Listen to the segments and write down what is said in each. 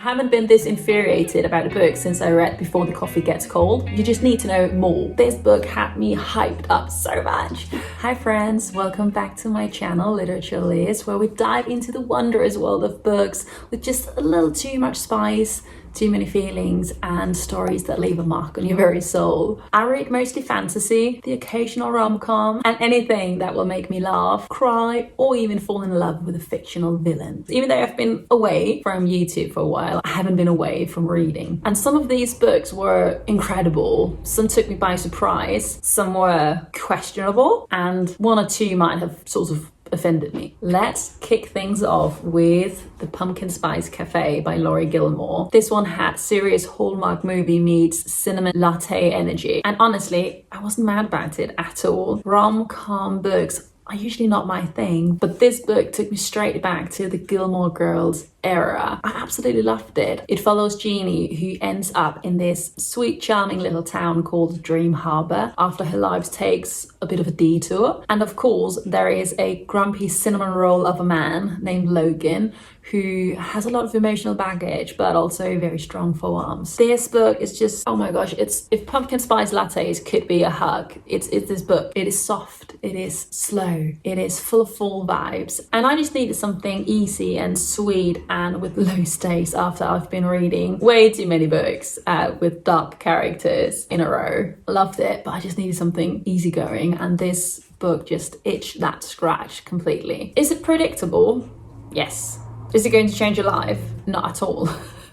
haven't been this infuriated about a book since I read Before the Coffee Gets Cold. You just need to know more. This book had me hyped up so much. Hi friends, welcome back to my channel, Literature Liz, where we dive into the wondrous world of books with just a little too much spice, too many feelings, and stories that leave a mark on your very soul. I read mostly fantasy, the occasional rom-com, and anything that will make me laugh, cry, or even fall in love with a fictional villain. Even though I've been away from YouTube for a while, I haven't been away from reading. And some of these books were incredible. Some took me by surprise, some were questionable, and one or two might have sort of offended me. Let's kick things off with The Pumpkin Spice Café by Laurie Gilmore. This one had serious Hallmark movie meets cinnamon latte energy, and honestly, I wasn't mad about it at all. Rom-com books are usually not my thing, but this book took me straight back to the Gilmore Girls era. I absolutely loved it. It follows Jeannie, who ends up in this sweet, charming little town called Dream Harbor after her life takes a bit of a detour. And of course, there is a grumpy cinnamon roll of a man named Logan who has a lot of emotional baggage, but also very strong forearms. This book is just, oh my gosh, if pumpkin spice lattes could be a hug, it's this book. It is soft, it is slow, it is full of fall vibes. And I just needed something easy and sweet and with low stakes after I've been reading way too many books with dark characters in a row. Loved it, but I just needed something easygoing, and this book just itched that scratch completely. Is it predictable? Yes. Is it going to change your life? Not at all.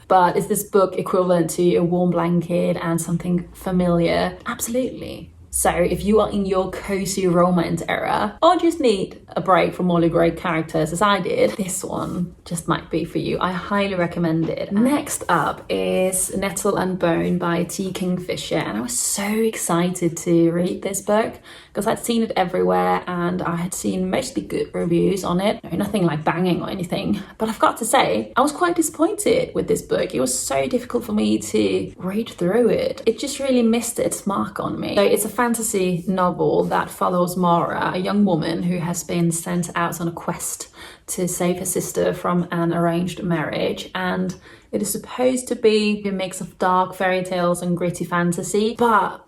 But is this book equivalent to a warm blanket and something familiar? Absolutely. So if you are in your cozy romance era or just need a break from all the great characters as I did, this one just might be for you. I highly recommend it. Next up is Nettle and Bone by Kingfisher, and I was so excited to read this book because I'd seen it everywhere and I had seen mostly good reviews on it. No, nothing like banging or anything, but I've got to say I was quite disappointed with this book. It was so difficult for me to read through it. It just really missed its mark on me. So it's a fantasy novel that follows Maehrer, a young woman who has been sent out on a quest to save her sister from an arranged marriage, and it is supposed to be a mix of dark fairy tales and gritty fantasy, but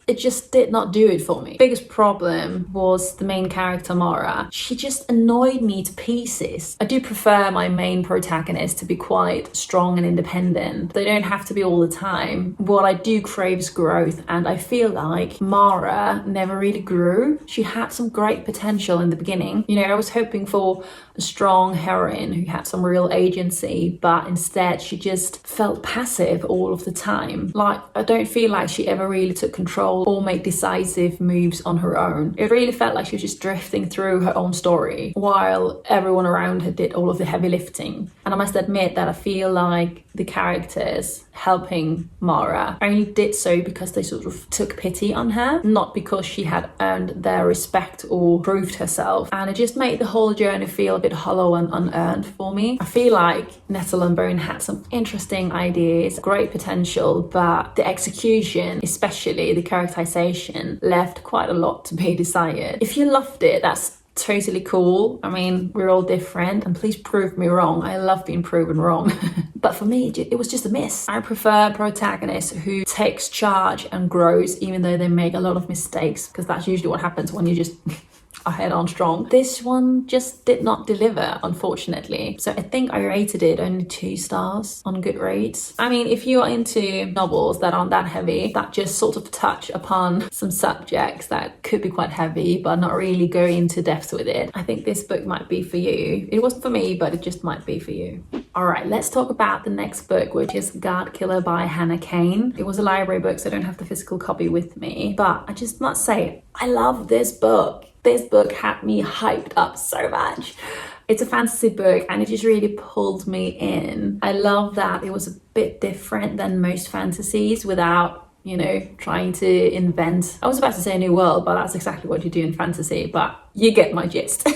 it just did not do it for me. Biggest problem was the main character, Maehrer. She just annoyed me to pieces. I do prefer my main protagonist to be quite strong and independent. They don't have to be all the time. What I do crave is growth, and I feel like Maehrer never really grew. She had some great potential in the beginning. You know, I was hoping for a strong heroine who had some real agency, but instead she just felt passive all of the time. Like, I don't feel like she ever really took control or made decisive moves on her own. It really felt like she was just drifting through her own story while everyone around her did all of the heavy lifting. And I must admit that I feel like the characters helping Maehrer only did so because they sort of took pity on her, not because she had earned their respect or proved herself. And it just made the whole journey feel a bit hollow and unearned for me. I feel like Nettle and Bone had some interesting ideas, great potential, but the execution, especially the characterization, left quite a lot to be desired. If you loved it, that's totally cool. I mean, we're all different, and please prove me wrong. I love being proven wrong. But for me, it was just a miss. I prefer protagonists who takes charge and grows even though they make a lot of mistakes, because that's usually what happens when you just are head on strong. This one just did not deliver, unfortunately. So I think I rated it only 2 stars on Goodreads. I mean, if you are into novels that aren't that heavy, that just sort of touch upon some subjects that could be quite heavy but not really go into depth with it, I think this book might be for you. It wasn't for me, but it just might be for you. All right, let's talk about the next book, which is Godkiller by Hannah Kane. It was a library book, so I don't have the physical copy with me, but I just must say, I love this book. This book had me hyped up so much. It's a fantasy book and it just really pulled me in. I love that it was a bit different than most fantasies without, you know, trying to invent. I was about to say a new world, but that's exactly what you do in fantasy, but you get my gist.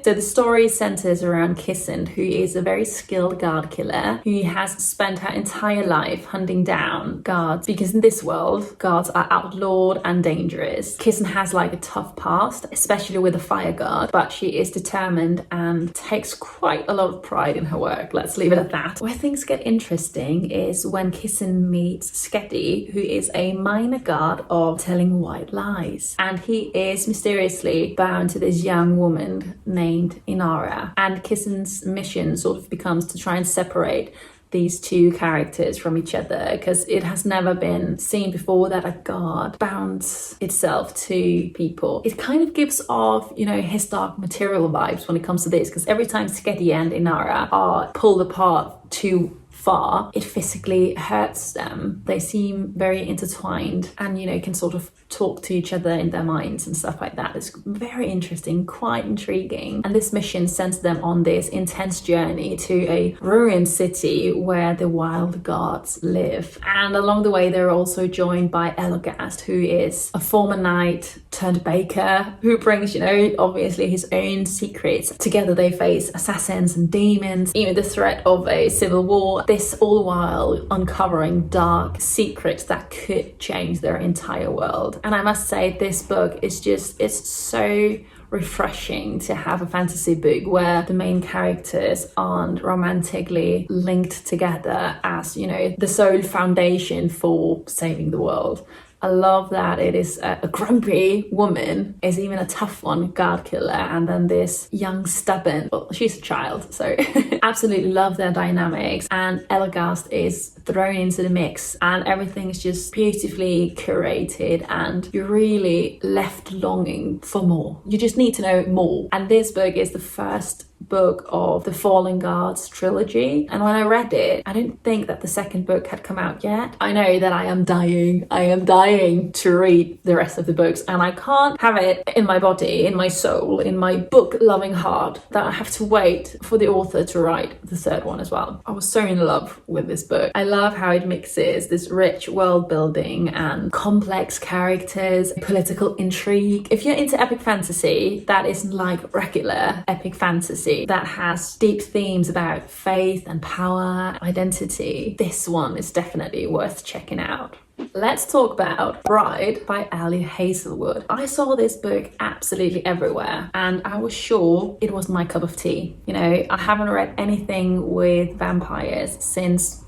So the story centers around Kissing, who is a very skilled guard killer who has spent her entire life hunting down guards, because in this world, guards are outlawed and dangerous. Kissing has like a tough past, especially with the fire guard, but she is determined and takes quite a lot of pride in her work. Let's leave it at that. Where things get interesting is when Kissing meets Sketty, who is a minor guard of telling white lies, and he is mysteriously bound to this young woman named Inara, and Kissing's mission sort of becomes to try and separate these two characters from each other, because it has never been seen before that a guard bounds itself to people. It kind of gives off, you know, his Dark Material vibes when it comes to this, because every time Sketty and Inara are pulled apart too far, it physically hurts them. They seem very intertwined and, you know, can sort of talk to each other in their minds and stuff like that. It's very interesting, quite intriguing. And this mission sends them on this intense journey to a ruined city where the wild gods live. And along the way, they're also joined by Elagast, who is a former knight turned baker, who brings, you know, obviously his own secrets. Together they face assassins and demons, even the threat of a civil war. This all while uncovering dark secrets that could change their entire world. And I must say, this book is just, it's so refreshing to have a fantasy book where the main characters aren't romantically linked together as, you know, the sole foundation for saving the world. I love that it is a grumpy woman is even a tough one, guard killer, and then this young stubborn, well, she's a child, so absolutely love their dynamics. And Elagast is thrown into the mix, and everything's just beautifully curated, and you're really left longing for more. You just need to know more. And this book is the first book of the Fallen Guards trilogy, and when I read it, I didn't think that the second book had come out yet. I know that I am dying to read the rest of the books, and I can't have it in my body, in my soul, in my book loving heart that I have to wait for the author to write the third one as well. I was so in love with this book. I love how it mixes this rich world building and complex characters, political intrigue. If you're into epic fantasy that isn't like regular epic fantasy that has deep themes about faith and power, identity, this one is definitely worth checking out. Let's talk about Bride by Ali Hazelwood. I saw this book absolutely everywhere, and I was sure it was my cup of tea. You know, I haven't read anything with vampires since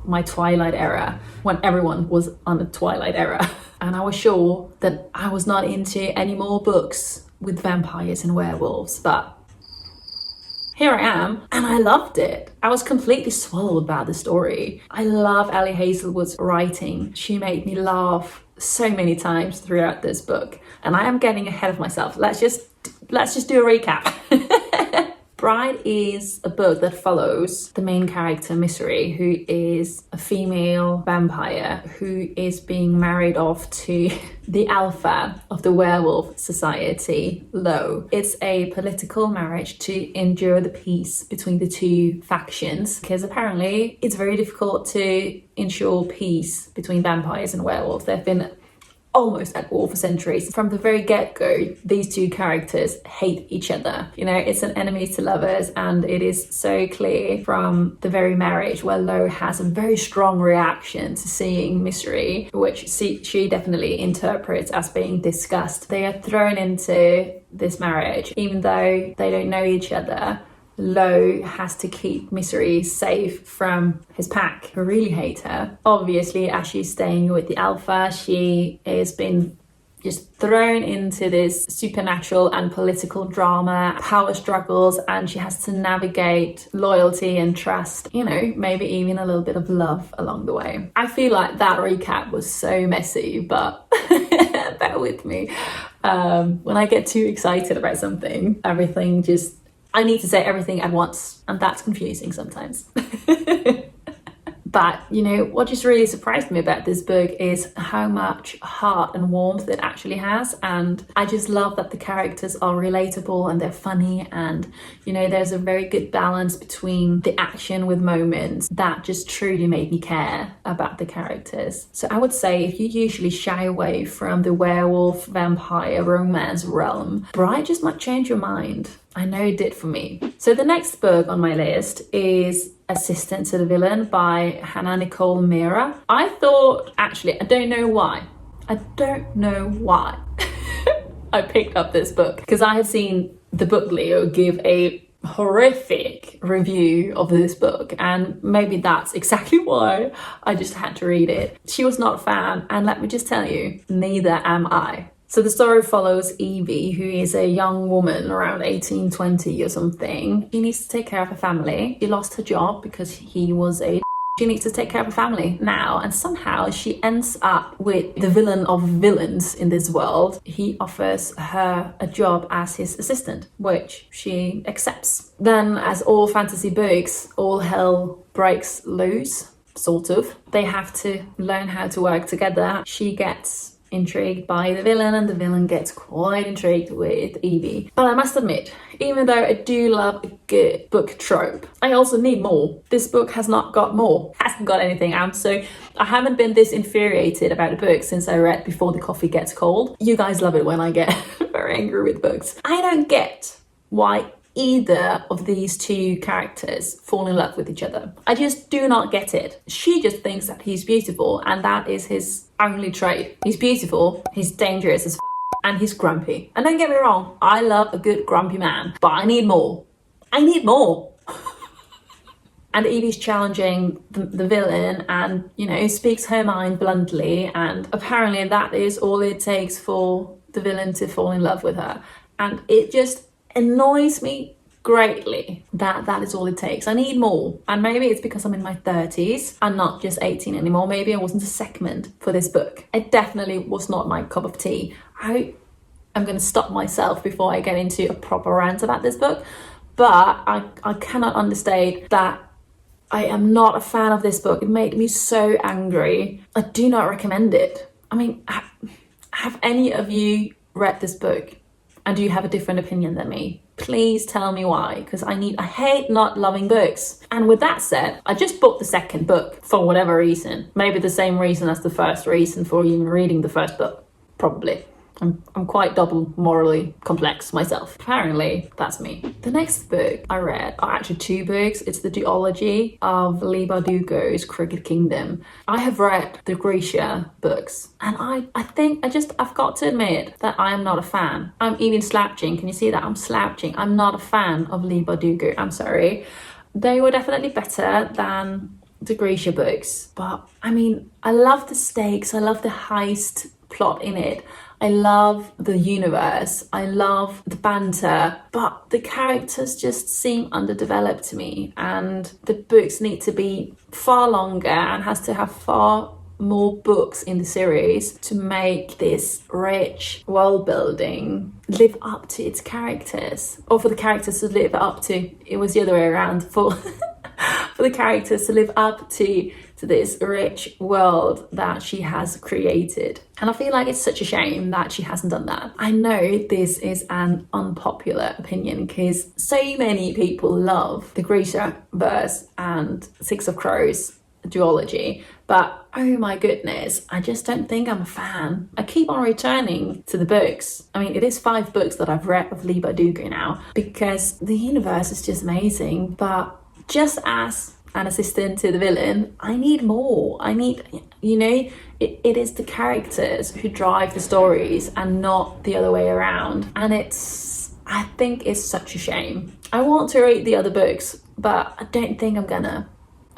my Twilight era, when everyone was on the Twilight era. And I was sure that I was not into any more books with vampires and werewolves, but here I am, and I loved it. I was completely swallowed by the story. I love Ali Hazelwood's writing. She made me laugh so many times throughout this book, and I am getting ahead of myself. Let's just do a recap. Bride is a book that follows the main character, Misery, who is a female vampire who is being married off to the alpha of the werewolf society, Lo. It's a political marriage to ensure the peace between the two factions, because apparently it's very difficult to ensure peace between vampires and werewolves. They've been almost at war for centuries. From the very get-go, these two characters hate each other. You know, it's an enemies to lovers, and it is so clear from the very marriage where Lo has a very strong reaction to seeing Misery, which she definitely interprets as being disgust. They are thrown into this marriage, even though they don't know each other. Lo has to keep Misery safe from his pack, who really hate her. Obviously, as she's staying with the alpha, she has been just thrown into this supernatural and political drama, power struggles, and she has to navigate loyalty and trust, you know, maybe even a little bit of love along the way. I feel like that recap was so messy, but bear with me. When I get too excited about something, I need to say everything at once, and that's confusing sometimes. But you know what just really surprised me about this book is how much heart and warmth it actually has, and I just love that the characters are relatable and they're funny, and you know there's a very good balance between the action with moments that just truly made me care about the characters. So I would say if you usually shy away from the werewolf vampire romance realm, Bride just might change your mind. I know it did for me. So the next book on my list is Assistant to the Villain by Nicole Maehrer. I thought, actually, I don't know why I picked up this book, because I had seen the Book Leo give a horrific review of this book, and maybe that's exactly why I just had to read it. She was not a fan, and let me just tell you, neither am I. So the story follows Evie, who is a young woman around 18, 20 or something. She needs to take care of her family. She lost her job because he was a She needs to take care of her family now, and somehow she ends up with the villain of villains in this world. He offers her a job as his assistant, which she accepts. Then, as all fantasy books, all hell breaks loose, sort of. They have to learn how to work together. She gets intrigued by the villain, and the villain gets quite intrigued with Evie. But I must admit, even though I do love a good book trope, I also need more. This book has not got more, hasn't got anything out, so I haven't been this infuriated about a book since I read Before the Coffee Gets Cold. You guys love it when I get very angry with books. I don't get why either of these two characters fall in love with each other. I just do not get it. She just thinks that he's beautiful, and that is his only trait. He's beautiful, he's dangerous as and he's grumpy. And don't get me wrong, I love a good grumpy man, but I need more. I need more. And Evie's challenging the villain and, you know, speaks her mind bluntly, and apparently that is all it takes for the villain to fall in love with her. And it just annoys me greatly that that is all it takes. I need more. And maybe it's because I'm in my 30s and not just 18 anymore. Maybe I wasn't a segment for this book. It definitely was not my cup of tea. I'm going to stop myself before I get into a proper rant about this book, but I cannot understate that I am not a fan of this book. It made me so angry. I do not recommend it. I mean, have any of you read this book? And do you have a different opinion than me? Please tell me why, because I hate not loving books. And with that said, I just bought the second book for whatever reason. Maybe the same reason as the first reason for even reading the first book. Probably. I'm quite double morally complex myself. Apparently, that's me. The next book I read are actually two books. It's the duology of Leigh Bardugo's Crooked Kingdom. I have read the Grisha books, and I think I've got to admit that I am not a fan. I'm even slouching. Can you see that? I'm slouching. I'm not a fan of Leigh Bardugo. I'm sorry. They were definitely better than the Grisha books, but I mean, I love the stakes. I love the heist plot in it. I love the universe, I love the banter, but the characters just seem underdeveloped to me, and the books need to be far longer and has to have far more books in the series to make this rich world building live up to its characters, or for the characters to live up to, it was the other way around, for the characters to live up to this rich world that she has created. And I feel like it's such a shame that she hasn't done that. I know this is an unpopular opinion because so many people love the Grisha verse and Six of Crows duology, but oh my goodness, I just don't think I'm a fan. I keep on returning to the books. I mean, it is 5 books that I've read of Leigh Bardugo now, because the universe is just amazing, but just as an assistant to the villain, I need more. I need, you know, it is the characters who drive the stories and not the other way around. And I think it's such a shame. I want to read the other books, but I don't think I'm gonna.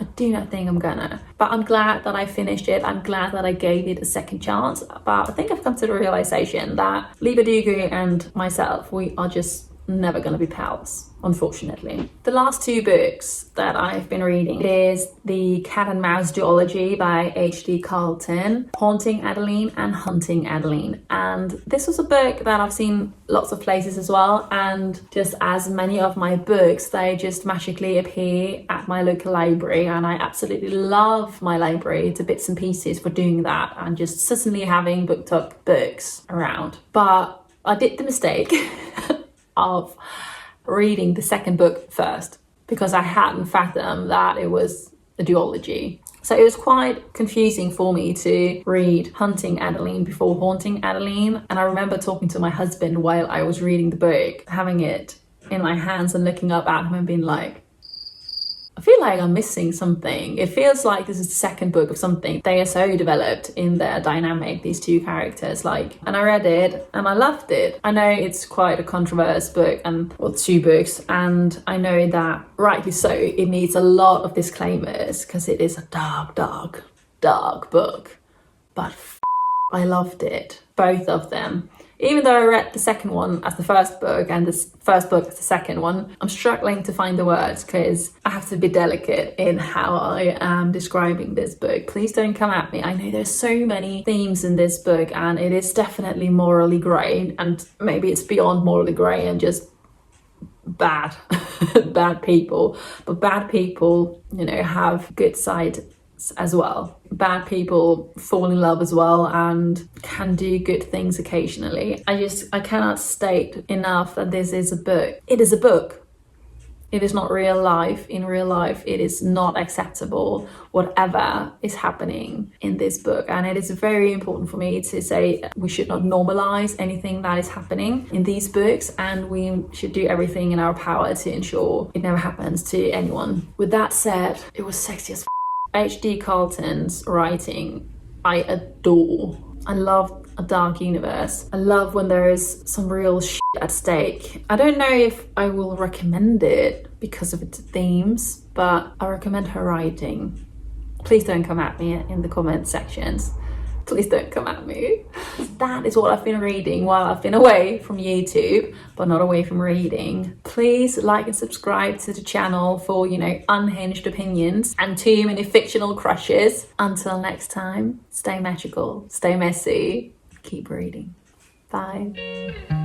I do not think I'm gonna. But I'm glad that I finished it. I'm glad that I gave it a second chance. But I think I've come to the realization that Leigh Bardugo and myself, we are just never gonna be pals, unfortunately. The last two books that I've been reading is the Cat and Mouse duology by H.D. Carlton, Haunting Adeline and Hunting Adeline. And this was a book that I've seen lots of places as well, and just as many of my books, they just magically appear at my local library, and I absolutely love my library to bits and pieces for doing that and just suddenly having booktok books around. But I did the mistake of reading the second book first because I hadn't fathomed that it was a duology. So it was quite confusing for me to read Hunting Adeline before Haunting Adeline. And I remember talking to my husband while I was reading the book, having it in my hands and looking up at him and being like, I feel like I'm missing something. It feels like this is the second book of something. They are so developed in their dynamic, these two characters, and I read it and I loved it. I know it's quite a controversial book, and well, two books, and I know that rightly so, it needs a lot of disclaimers because it is a dark book. But I loved it, both of them. Even though I read the second one as the first book and this first book as the second one, I'm struggling to find the words because I have to be delicate in how I am describing this book. Please don't come at me. I know there's so many themes in this book and it is definitely morally grey, and maybe it's beyond morally grey and just bad, bad people. But bad people, have good side as well. Bad people fall in love as well and can do good things occasionally. I cannot state enough that this is a book. It is a book. It is not real life. In real life, it is not acceptable, whatever is happening in this book. And it is very important for me to say we should not normalize anything that is happening in these books, and we should do everything in our power to ensure it never happens to anyone. With that said, it was sexy as H.D. Carlton's writing, I adore. I love a dark universe. I love when there is some real shit at stake. I don't know if I will recommend it because of its themes, but I recommend her writing. Please don't come at me in the comment sections. Please don't come at me. That is what I've been reading while I've been away from YouTube, but not away from reading. Please like and subscribe to the channel for, unhinged opinions and too many fictional crushes. Until next time, stay magical, stay messy, keep reading. Bye.